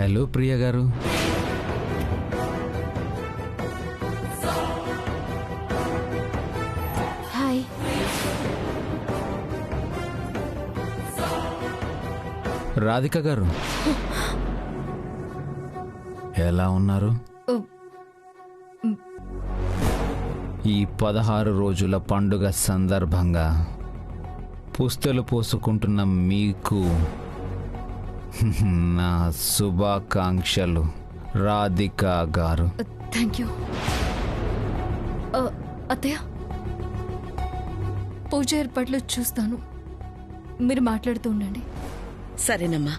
Hello ప్రియ గారు. Hi. Radhika గారు ఎలా ఉన్నారు? ఈ 16 రోజుల పండుగ సందర్భంగా పుస్తలు పోసుకుంటున్న మీకు నా శుభాకాంక్షలు రాధిక గారు. Thank you. అత్తయ్య, పూజ ఏర్పాట్లు చూస్తాను, మీరు మాట్లాడుతూ ఉండండి. సరేనమ్మా.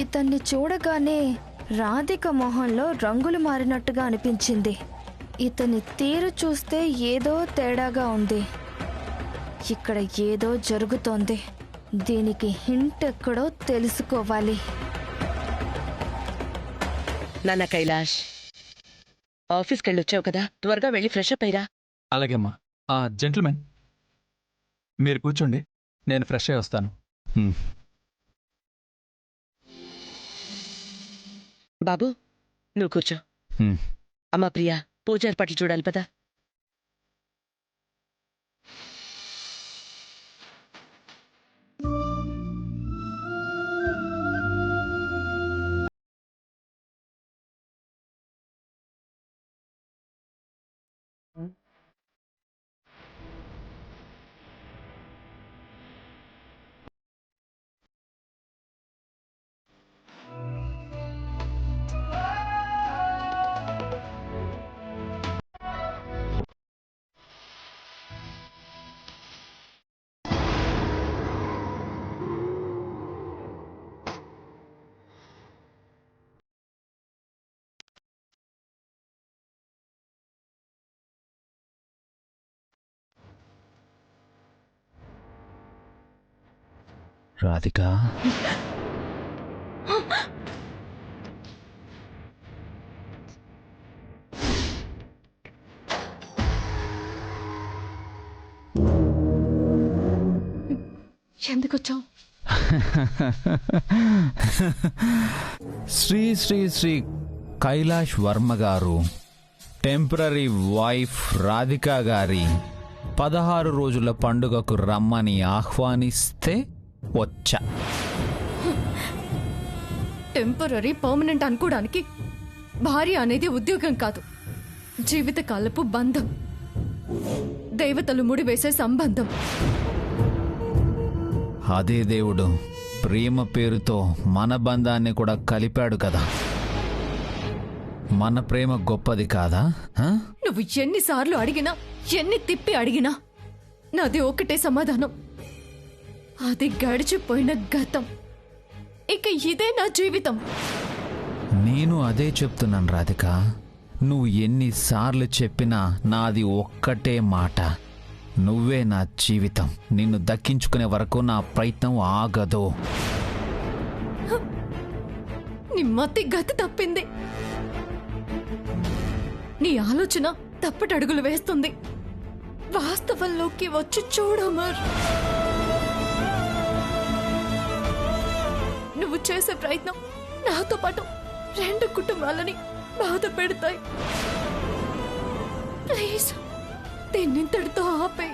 ఇతన్ని చూడగానే రాధిక మొహంలో రంగులు మారినట్టుగా అనిపించింది. ఇతని తీరు చూస్తే ఏదో తేడాగా ఉంది. ఇక్కడ ఏదో జరుగుతోంది. దీనికి హింట్ ఎక్కడో తెలుసుకోవాలి. నాన్న కైలాష్, ఆఫీస్కి వెళ్ళొచ్చావు కదా, త్వరగా వెళ్ళి ఫ్రెష్ అప్ అయ్యిరా. అలాగేమ్మా. జెంటిల్మెన్, మీరు కూర్చోండి, నేను ఫ్రెష్ అయ్యి వస్తాను. బాబు, నువ్వు కూర్చో. అమ్మా ప్రియా, పూజ ఏర్పాట్లు చూడాలి పదా. రాధిక, ఎందుకు వచ్చావు? శ్రీ శ్రీ శ్రీ కైలాష్ వర్మ గారు టెంపరరీ వైఫ్ రాధిక గారి 16 రోజుల పండుగకు రమ్మని ఆహ్వానిస్తే వచ్చా. టెంపరరీ పర్మనెంట్ అనుకోవడానికి భార్య అనేది ఉద్యోగం కాదు, జీవితకాలపు బంధం, దేవతలు ముడివేసే సంబంధం. అదే దేవుడు ప్రేమ పేరుతో మన బంధాన్ని కూడా కలిపాడు కదా. మన ప్రేమ గొప్పది కాదా? నువ్వు ఎన్నిసార్లు అడిగినా, ఎన్ని తిప్పి అడిగినా నాది ఒకటే సమాధానం, అది గడిచిపోయిన గతం. ఇక ఇదే నా జీవితం. నేను అదే చెప్తున్నాను రాధిక. నువ్వు ఎన్నిసార్లు చెప్పినా నాది ఒక్కటే మాట, నువ్వే నా జీవితం. నిన్ను దక్కించుకునే వరకు నా ప్రయత్నం ఆగదు. నీ మతి గతి తప్పింది. నీ ఆలోచన తప్పటడుగులు వేస్తుంది. వాస్తవంలోకి వచ్చి చూడమర్. నువ్వు చేసే ప్రయత్నం నాతో పాటు 2 కుటుంబాలని బాధ పెడతాయి. ప్లీజ్, దీన్నింతటితో ఆపే.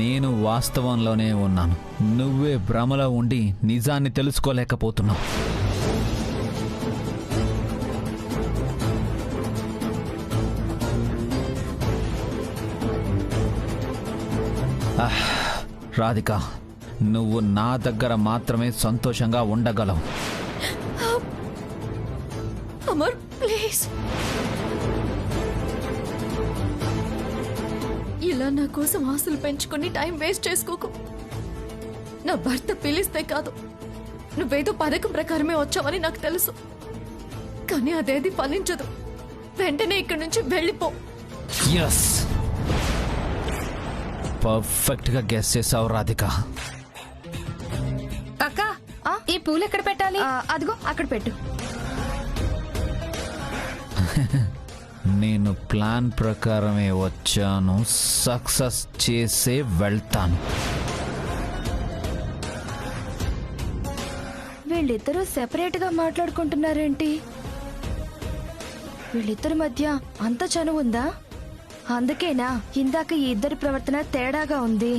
నేను వాస్తవంలోనే ఉన్నాను, నువ్వే భ్రమలో ఉండి నిజాన్ని తెలుసుకోలేకపోతున్నావు. రాధిక, నువ్వు నా దగ్గర మాత్రమే సంతోషంగా ఉండగలవు. అమర్, ప్లీజ్, ఇలా నా కోసం ఆశలు పెంచుకుని టైం వేస్ట్ చేసుకోకు. నా భర్త పిలిస్తే కాదు, నువ్వేదో పథకం ప్రకారమే వచ్చావని నాకు తెలుసు, కానీ అదేది ఫలించదు. వెంటనే ఇక్కడి నుంచి వెళ్ళిపో. ఎస్, పర్ఫెక్ట్ గా గెస్ చేసావు రాధిక. అక్క, ఈ పూలు ఎక్కడ పెట్టాలి? అదిగో అక్కడ పెట్టు. నేను ప్లాన్ ప్రకారమే వచ్చాను, సక్సెస్ చేసే వెళ్తాను. వీళ్ళిద్దరూ సెపరేట్గా మాట్లాడుకుంటున్నారేంటి? వీళ్ళిద్దరి మధ్య అంత చనువు ఉందా? అందుకేనా ఇందాక ఈ ఇద్దరి ప్రవర్తన తేడాగా ఉంది.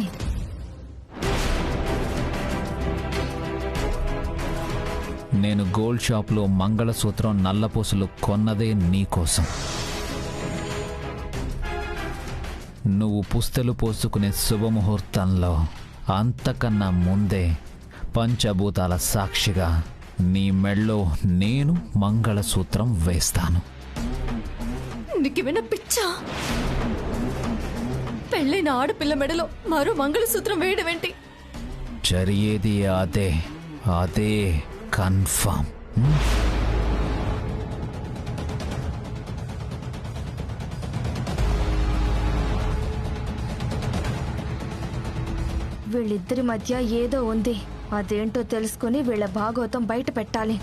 నేను గోల్డ్ షాప్లో మంగళసూత్రం నల్లపూసలు కొన్నదే నీకోసం. నువ్వు పుస్తలు పోసుకునే శుభముహూర్తంలో అంతకన్నా ముందే పంచభూతాల సాక్షిగా నీ మెళ్ళో నేను మంగళసూత్రం వేస్తాను. నీకేమైనా పిచ్చా? పెళ్ళైన ఆడపిల్ల మెడలో మరో మంగళసూత్రం వేయడం ఏంటి? జరిగేది అదే, అదే కన్ఫర్మ్. వీళ్ళిద్దరి మధ్య ఏదో ఉంది. అదేంటో తెలుసుకుని వీళ్ళ భాగోతం బయట పెట్టాలి.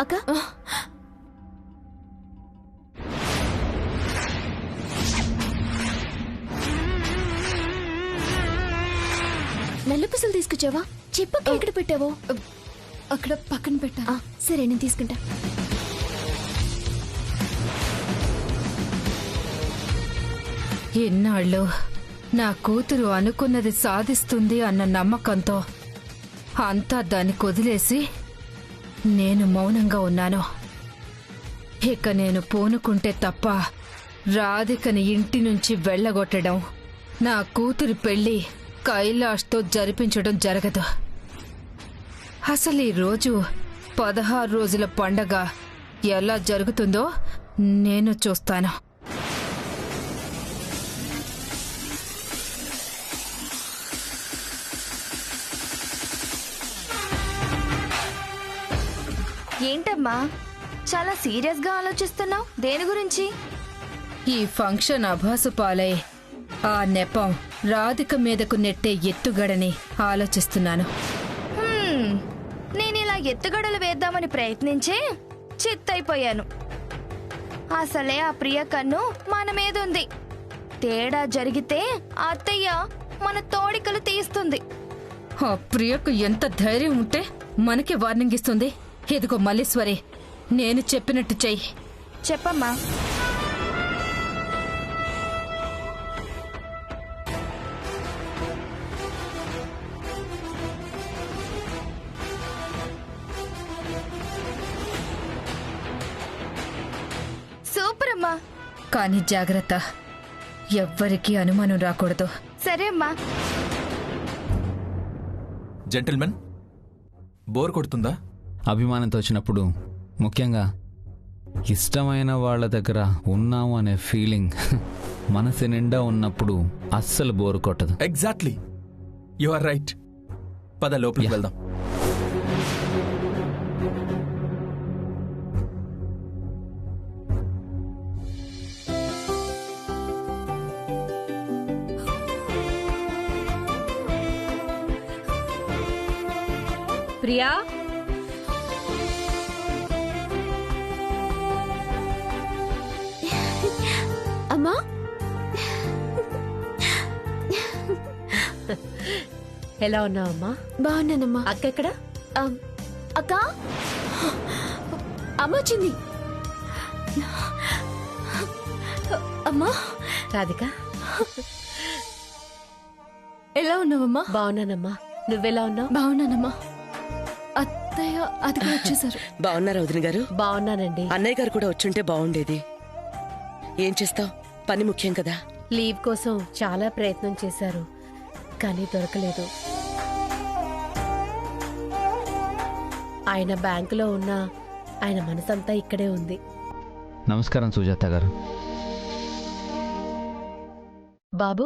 అక్క, నల్లపూసలు తీసుకొచ్చావా? చెప్పక ఎక్కడ పెట్టావో? అక్కడ పక్కన పెట్టా. సరే, నేను తీసుకుంటా. ఎన్నాళ్ళు నా కూతురు అనుకున్నది సాధిస్తుంది అన్న నమ్మకంతో అంతా దాన్ని కొదిలేసి నేను మౌనంగా ఉన్నాను. ఇక నేను పూనుకుంటే తప్ప రాధికని ఇంటి నుంచి వెళ్ళగొట్టడం, నా కూతురి పెళ్లి కైలాష్తో జరిపించడం జరగదు. అసలు ఈ రోజు 16 రోజుల పండగ ఎలా జరుగుతుందో నేను చూస్తాను. ఏంటమ్మా చాలా సీరియస్ గా ఆలోచిస్తున్నావు? దేని గురించి? ఈ ఫంక్షన్ అభాసు పాలై ఆ నెపం రాధిక మీదకు నెట్టే ఎత్తుగడని ఆలోచిస్తున్నాను. నేను ఇలా ఎత్తుగడలు వేద్దామని ప్రయత్నించే చిత్తైపోయాను. అసలే ఆ ప్రియ కన్ను మన మీద ఉంది. తేడా జరిగితే అత్తయ్య మన తోడికలు తీస్తుంది. ఆ ప్రియకు ఎంత ధైర్యం ఉంటే మనకి వార్నింగ్ ఇస్తుంది. ఇదిగో మల్లీశ్వరి, నేను చెప్పినట్టు చెయ్యి. చెప్పమ్మా. సూపర్ అమ్మా. కానీ జాగ్రత్త, ఎవ్వరికీ అనుమానం రాకూడదు. సరే అమ్మా. జెంటిల్మెన్, బోర్ కొడుతుందా? అభిమానంతో వచ్చినప్పుడు, ముఖ్యంగా ఇష్టమైన వాళ్ళ దగ్గర ఉన్నాము అనే ఫీలింగ్ మనసు నిండా ఉన్నప్పుడు అస్సలు బోరు కొట్టదు. Exactly, you are right. పద లోపలికి వెళ్దాం. ప్రియా, అమ్మా, ఎలా ఉన్నావమ్మా? బాగున్నానమ్మా. అక్క ఎక్కడ? అక్క, అమ్మ వచ్చింది. అమ్మా, రాధిక ఎలా ఉన్నావమ్మా? బాగున్నానమ్మా, నువ్వెలా ఉన్నావు? బాగున్నానమ్మా. అత్తయ్య అదిగా వచ్చేసారు. బాగున్నారా వదిన గారు? బాగున్నానండి. అన్నయ్య గారు కూడా వచ్చుంటే బాగుండేది. ఏం చేస్తావ్, పని ముఖ్యం కదా. లీవ్ కోసం చాలా ప్రయత్నం చేశారు, కానీ దొరకలేదు. ఆయన బ్యాంకులో ఉన్న ఆయన మనసంతా ఇక్కడే ఉంది. నమస్కారం సుజాత గారు. బాబు,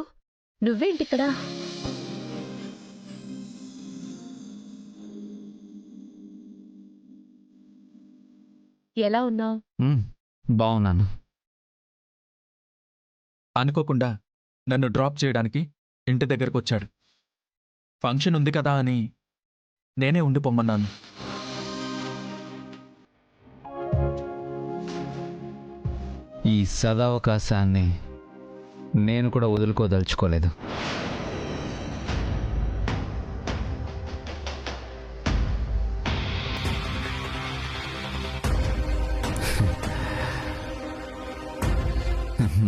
నువ్వేంటిక్కడ? ఎలా ఉన్నావు? బాగున్నాను. అనుకోకుండా నన్ను డ్రాప్ చేయడానికి ఇంటి దగ్గరకు వచ్చాడు. ఫంక్షన్ ఉంది కదా అని నేనే ఉండి పొమ్మన్నాను. ఈ సదవకాశాన్ని నేను కూడా వదులుకోదలుచుకోలేదు.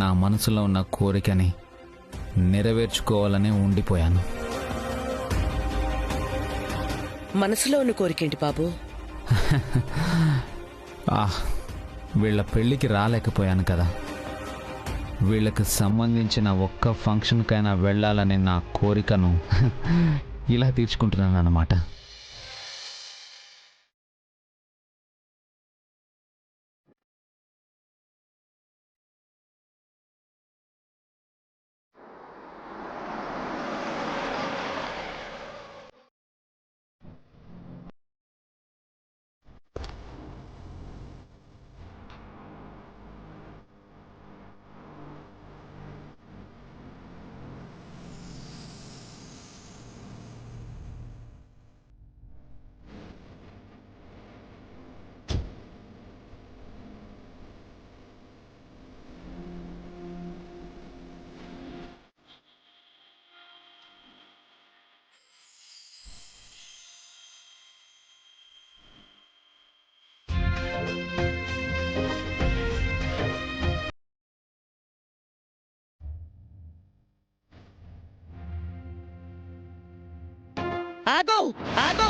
నా మనసులో ఉన్న కోరికని నెరవేర్చుకోవాలనే ఉండిపోయాను. మనసులో ఉన్న కోరికేంటి బాబు? వీళ్ళ పెళ్ళికి రాలేకపోయాను కదా. వీళ్ళకి సంబంధించిన ఒక్క ఫంక్షన్కైనా వెళ్ళాలనే నా కోరికను ఇలా తీర్చుకుంటున్నాను అన్నమాట. ఆగో ఆగో!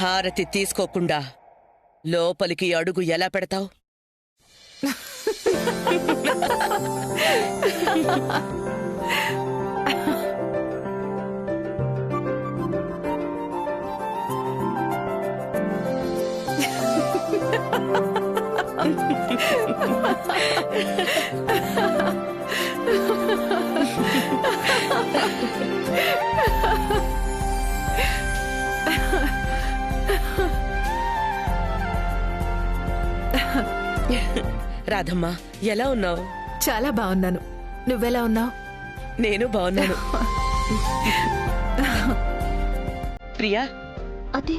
హారతి తీసుకోకుండా లోపలికి అడుగు ఎలా పెడతావు? రాధమ్మా, ఎలా ఉన్నావు? చాలా బాగున్నాను. నువ్వెలా ఉన్నావు? నేను బాగున్నాను. ప్రియా, అదే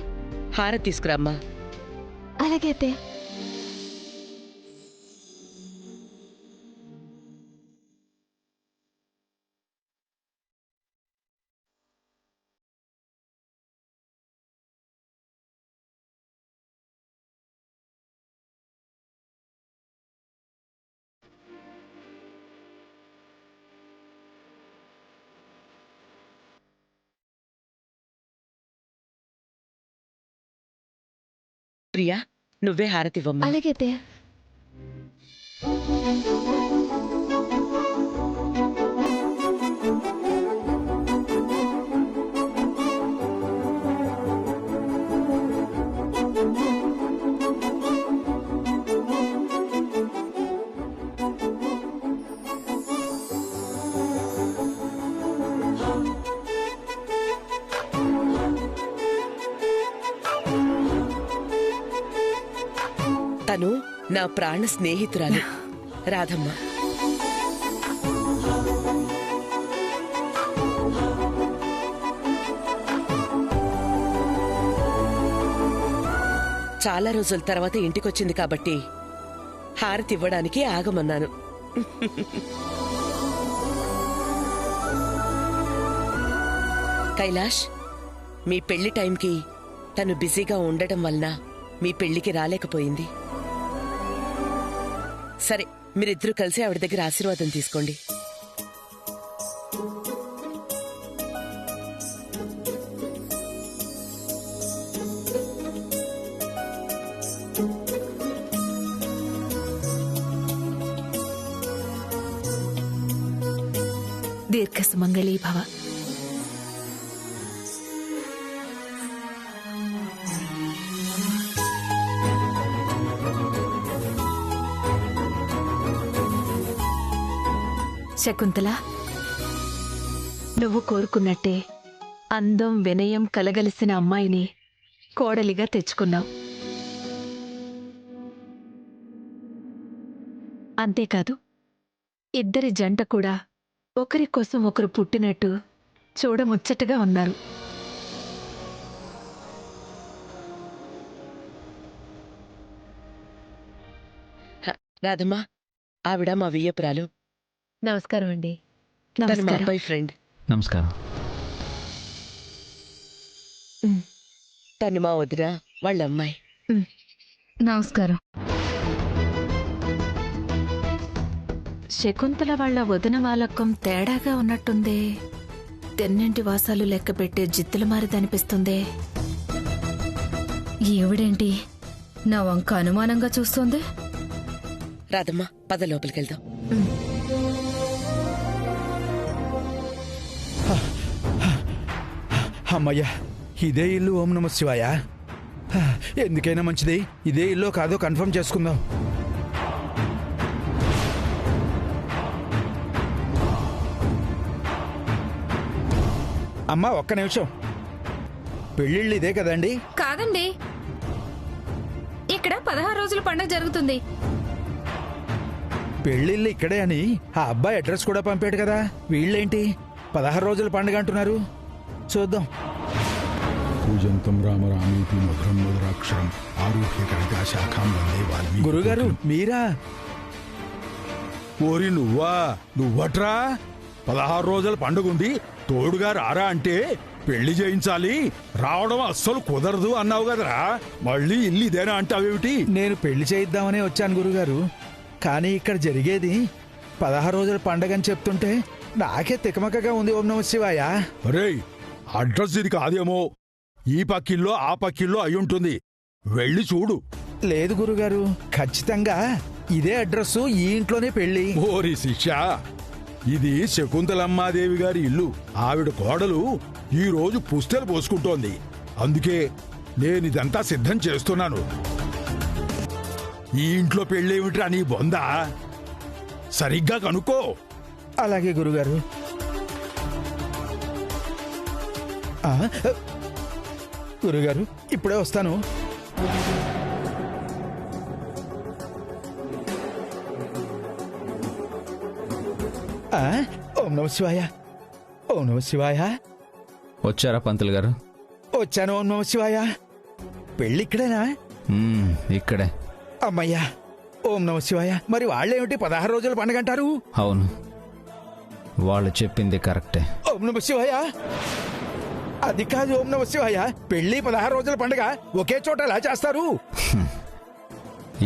హారతి తీసుకురామ్మా. అలాగే అతే. ప్రియా, నువ్వే హారతివ్వమ్మా. అలాగే అత్తయ్య. తను నా ప్రాణ స్నేహితురాలు రాధమ్మ. చాలా రోజుల తర్వాత ఇంటికొచ్చింది కాబట్టి హారతి ఇవ్వడానికి ఆగమన్నాను. కైలాష్, మీ పెళ్లి టైంకి తను బిజీగా ఉండటం వలన మీ పెళ్లికి రాలేకపోయింది. సరే, మీరిద్దరూ కలిసి ఆవిడ దగ్గర ఆశీర్వాదం తీసుకోండి. దీర్ఘ సుమంగళీ భవ. శకుంతల, నువ్వు కోరుకున్నట్టే అందం వినయం కలగలిసిన అమ్మాయిని కోడలిగా తెచ్చుకున్నావు. అంతేకాదు, ఇద్దరి జంట కూడా ఒకరి కోసం ఒకరు పుట్టినట్టు చూడముచ్చటగా ఉన్నారు. రాధమ్మా, ఆవిడ మా వియ్యపురాలు. నమస్కారం అండి. తను మా నమస్కారం. అబ్బాయి ఫ్రెండ్. నమస్కారం. తను మా వదిన వాళ్ళ అమ్మాయి. నమస్కారం. శకుంతల వాళ్ళ వదిన వాళ్ళకం తేడాగా ఉన్నట్టుందే. తెన్నింటి వాసాలు లెక్క పెట్టే జిత్తుల మారిదనిపిస్తుందే. ఈవిడేంటి నా వంక అనుమానంగా చూస్తోంది? రాధమ్మ, పద లోపలికెళ్దాం. అమ్మయ్యా, ఇదే ఇల్లు. ఓం నమ శివాయ. ఎందుకైనా మంచిది ఇదే ఇల్లు కాదో కన్ఫర్మ్ చేసుకుందాం. అమ్మా, ఒక్క నిమిషం. పెళ్ళిళ్ళు ఇదే కదండి? కాదండి, ఇక్కడ 16 రోజుల పండుగ జరుగుతుంది. పెళ్ళిళ్ళు ఇక్కడే అని ఆ అబ్బాయి అడ్రస్ కూడా పంపాడు కదా. వీళ్ళేంటి 16 రోజుల పండుగ అంటున్నారు? చూద్దాం. పూజంతం రామ రామేతి మధురం మధురాక్షరం ఆరుహ్య కవితా శాఖాం వందే వాల్మీకి. గురుగారు మీరా? ఓరి నువ్వట్రా? 16 రోజుల పండుగ ఉంది, తోడుగా రారా అంటే పెళ్లి చేయించాలి, రావడం అస్సలు కుదరదు అన్నావు కదరా. మళ్ళీ ఇల్లు ఇదేనా అంటావేమిటి? నేను పెళ్లి చేయిద్దామనే వచ్చాను గురుగారు. కానీ ఇక్కడ జరిగేది 16 రోజుల పండుగ అని చెప్తుంటే నాకే తికమకగా ఉంది. ఓం నమ శివాయ. రేయ్, అడ్రస్ ఇది కాదేమో, ఈ పక్కిల్లో ఆ పక్కిల్లో అయ్యుంటుంది, వెళ్ళి చూడు. లేదు గురుగారు, ఖచ్చితంగా ఇదే అడ్రస్, ఈ ఇంట్లోనే పెళ్లి. ఓరి శిష్య, ఇది శకుంతలమ్మాదేవి గారి ఇల్లు. ఆవిడ కోడలు ఈ రోజు పుస్తెలు పోసుకుంటోంది, అందుకే నేనిదంతా సిద్ధం చేస్తున్నాను. ఈ ఇంట్లో పెళ్ళేమిట్రా నీ బొందా? సరిగ్గా కనుక్కో. అలాగే గురుగారు. గురుగారు, ఇప్పుడే వస్తాను. ఓం నమ శివాయ. ఓం నమ శివాయ. వచ్చారా పంతులు గారు? వచ్చాను. ఓం నమ శివాయ. పెళ్ళి ఇక్కడేనా? ఇక్కడే. అమ్మయ్యా, ఓం నమ శివాయ. మరి వాళ్ళేమిటి 16 రోజుల పండుగ అంటారు? అవును, వాళ్ళు చెప్పింది కరెక్టే. ఓం నమ శివాయ. అది కాదు ఓం నమ శివాయ. పెళ్లి 16 రోజుల పండుగ ఒకే చోట ఎలా చేస్తారు?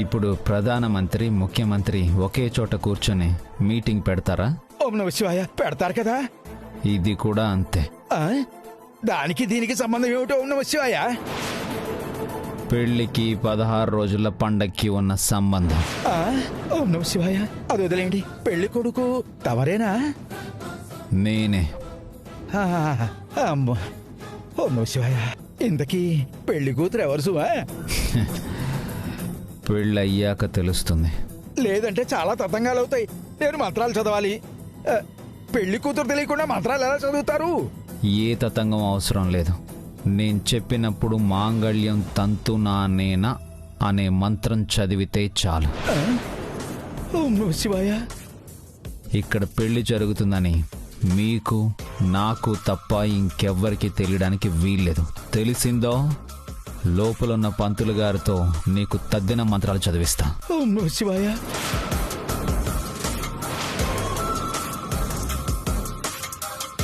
ఇప్పుడు ప్రధానమంత్రి, ముఖ్యమంత్రి ఒకే చోట కూర్చొని మీటింగ్ పెడతారా? ఓం నమ శివాయ పెడతారు కదా. ఇది కూడా అంతే. దానికి దీనికి సంబంధం ఏమిటో? ఓం నమ శివాయ. పెళ్లికి 16 రోజుల పండక్కి ఉన్న సంబంధం. ఓం నమ శివాయ. అది వదిలేండి. పెళ్లి కొడుకు తమరేనా? నేనే. అమ్మో. ఓం నమ శివాయ. ఇంతకీ పెళ్లి కూతురు ఎవరు సుమా? పెళ్ళయ్యాక తెలుస్తుంది. లేదంటే చాలా తతంగాలు అవుతాయి. నేను మంత్రాలు చదవాలి. పెళ్లి కూతురు తెలియకుండా మంత్రాలు ఎలా చదువుతారు? ఏ తతంగం అవసరం లేదు. నేను చెప్పినప్పుడు మాంగళ్యం తంతు నానేనా అనే మంత్రం చదివితే చాలు. ఓం నమ శివాయ. ఇక్కడ పెళ్లి జరుగుతుందని మీకు నాకు తప్ప ఇంకెవ్వరికి తెలియడానికి వీల్లేదు. తెలిసిందో లోపలున్న పంతులు గారితో నీకు తద్దిన మంత్రాలు చదివిస్తా. ఓం నమ శివాయ.